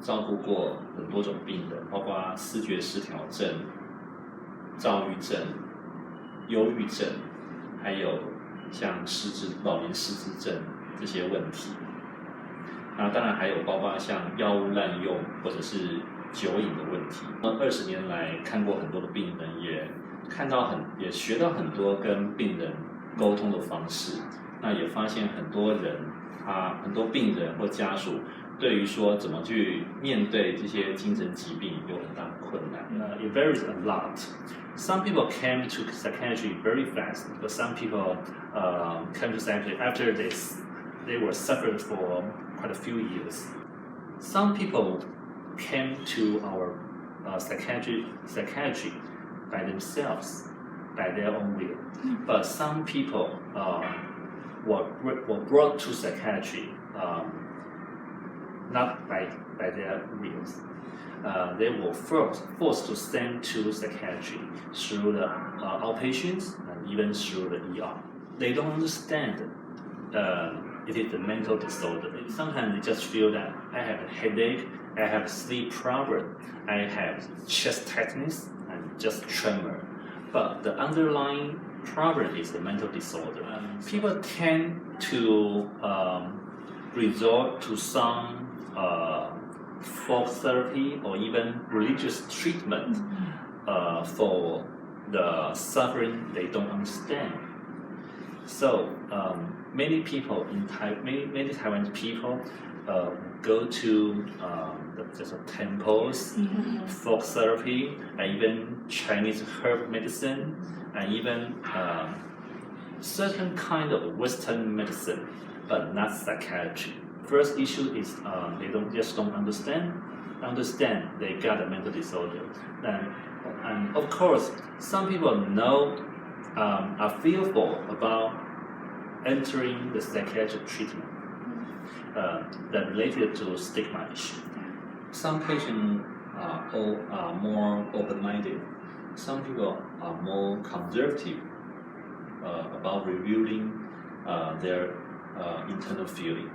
照顾过很多种病人，包括视觉失调症、躁郁症、忧郁症，还有像老年失智症这些问题。那当然还有包括像药物滥用或者是酒瘾的问题。20年来看过很多的病人，也学到很多跟病人沟通的方式。那也发现很多病人或家属对于说怎么去面对这些精神疾病有很大的困难。It varies a lot. Some people came to psychiatry very fast, but some people came to psychiatry after they were suffering for quite a few years. Some people came to our psychiatry by themselves, by their own will. But some people were brought to psychiatry not by their wills. They were forced to send to psychiatry through the outpatients and even through the ER. They don't understand it is a mental disorder. Sometimes they just feel that I have a headache, I have a sleep problem, I have chest tightness, and just tremor. But the underlying problem is a mental disorder. People tend to resort to some folk therapy or even religious treatment for the suffering they don't understand. So many people many Taiwanese people go to the temples, folk therapy, and even Chinese herb medicine, and even certain kind of Western medicine, but not psychiatry. First issue is they don't understand they got a mental disorder. And of course, some people are fearful about entering the psychiatric treatment that related to stigma issue. Some patients are more open-minded. Some people are more conservative about revealing their internal feeling.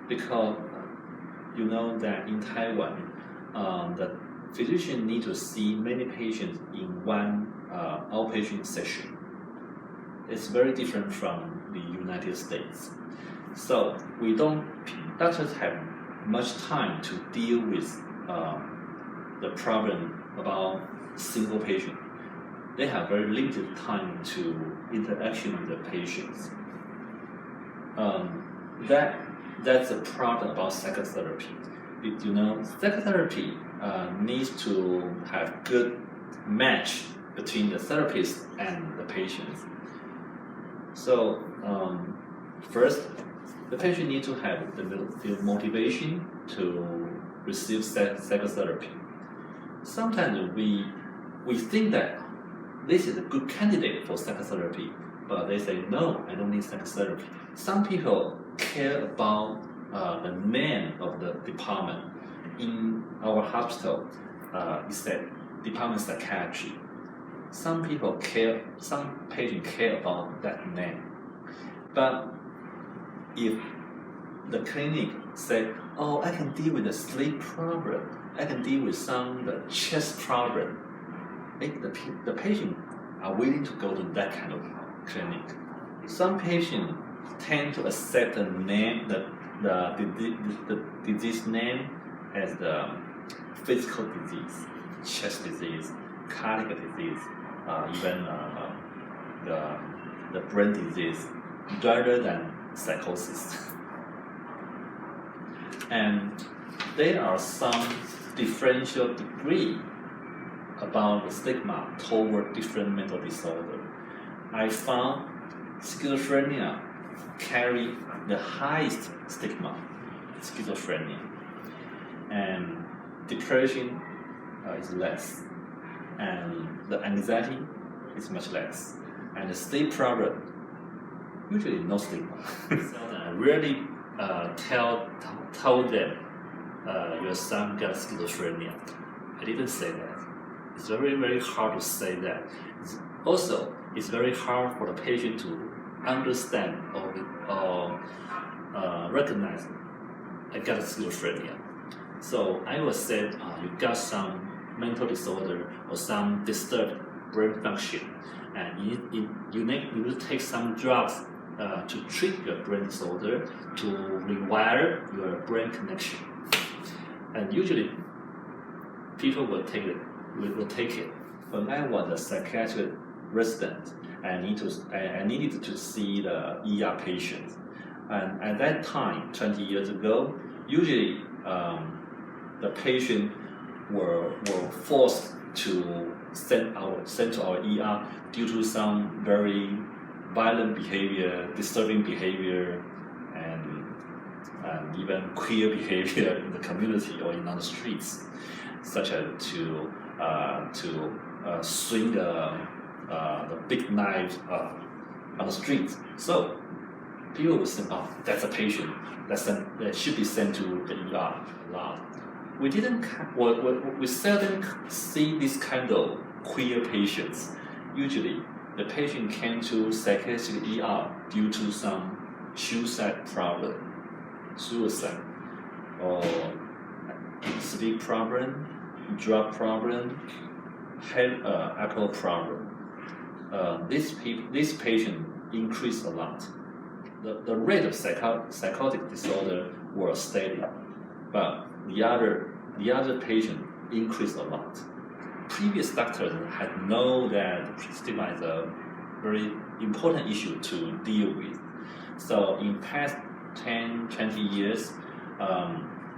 Because you know that in Taiwan, the physician need to see many patients in one outpatient session. It's very different from the United States. So doctors have much time to deal with the problem about single patient. They have very limited time to interaction with the patients. That's a problem about psychotherapy. You know, psychotherapy needs to have good match between the therapist and the patients. So first, the patient needs to have the motivation to receive psychotherapy. Sometimes we think that this is a good candidate for psychotherapy, but they say, no, I don't need psychotherapy. Some people care about the name of the department. In our hospital, it said Department Psychiatry. Some patients care about that name. But if the clinic said, oh, I can deal with the sleep problem, I can deal with the chest problem, the patient are willing to go to that kind of clinic. Some patients tend to accept the name, the disease name as the physical disease, chest disease, cardiac disease, even the brain disease, rather than psychosis. And there are some differential degree about the stigma toward different mental disorder. I found schizophrenia carry the highest stigma, schizophrenia, and depression is less, and the anxiety is much less, and the sleep problem usually no stigma. So I really told them your son got schizophrenia. I didn't say that. It's very, very hard to say that. It's very hard for the patient to understand or recognize I got schizophrenia. So I was said, you got some mental disorder or some disturbed brain function, and you need to take some drugs to treat your brain disorder to rewire your brain connection. And usually, people will take it. When I was a psychiatric resident, I needed to see the ER patients, and at that time, 20 years ago, usually the patient were forced to sent to our ER due to some very violent behavior, disturbing behavior, and even queer behavior in the community or in on the streets, such as to swing the big knife on the street. So people would say, "Oh, that's a patient. That should be sent to the ER." A lot. We seldom see this kind of queer patients. Usually, the patient came to psychiatric ER due to some suicide, or sleep problem, drug problem, alcohol problem. This patient increased a lot. The rate of psychotic disorder was steady, but the other patient increased a lot. Previous doctors had known that stigma is a very important issue to deal with. So in past 10, 20 years,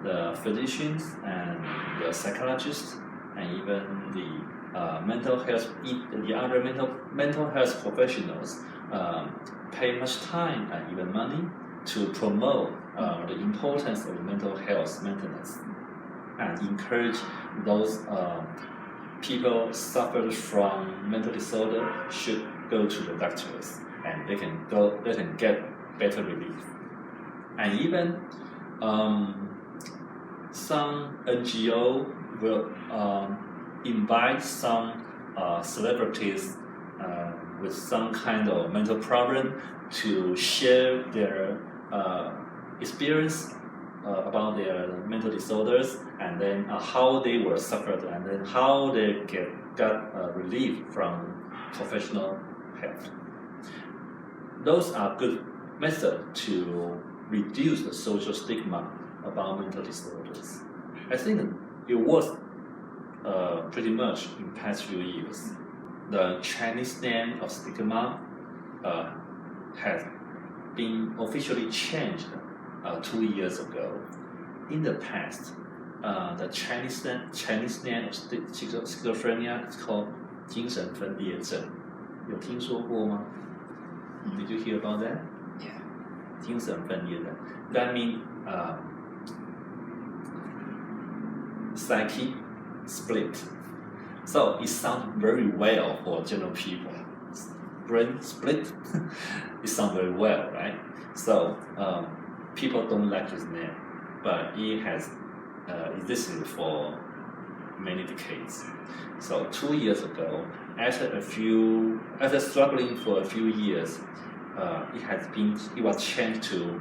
the physicians and the psychologists and even the other mental health professionals pay much time and even money to promote the importance of mental health maintenance and encourage those people suffered from mental disorder should go to the doctors and they can get better relief. And even some NGO will invite some celebrities with some kind of mental problem to share their experience about their mental disorders, and then how they were suffered, and then how they got relief from professional help. Those are good methods to reduce the social stigma about mental disorders. I think it works pretty much in past few years. The Chinese name of stigma has been officially changed 2 years ago. In the past, the Chinese name of schizophrenia is called 精神分裂症。有听说过吗？ Did you hear about that? Yeah. 精神分裂症。That means psychic split. So it sounds very well for general people. Brain split, it sounds very well, right? So people don't like this name, but it has existed for many decades. So 2 years ago, after struggling for a few years, it was changed to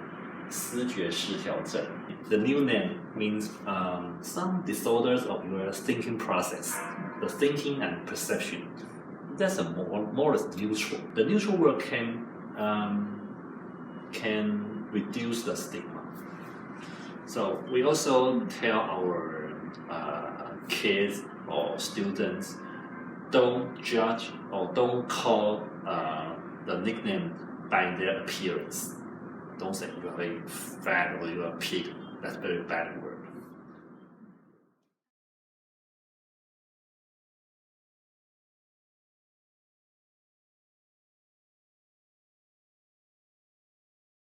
思觉失调症. The new name means some disorders of your thinking process, the thinking and perception. That's a more neutral. The neutral word can reduce the stigma. So we also tell our kids or students, don't judge or don't call the nickname by their appearance. Don't say you are very fat or you are a pig. That's very bad word.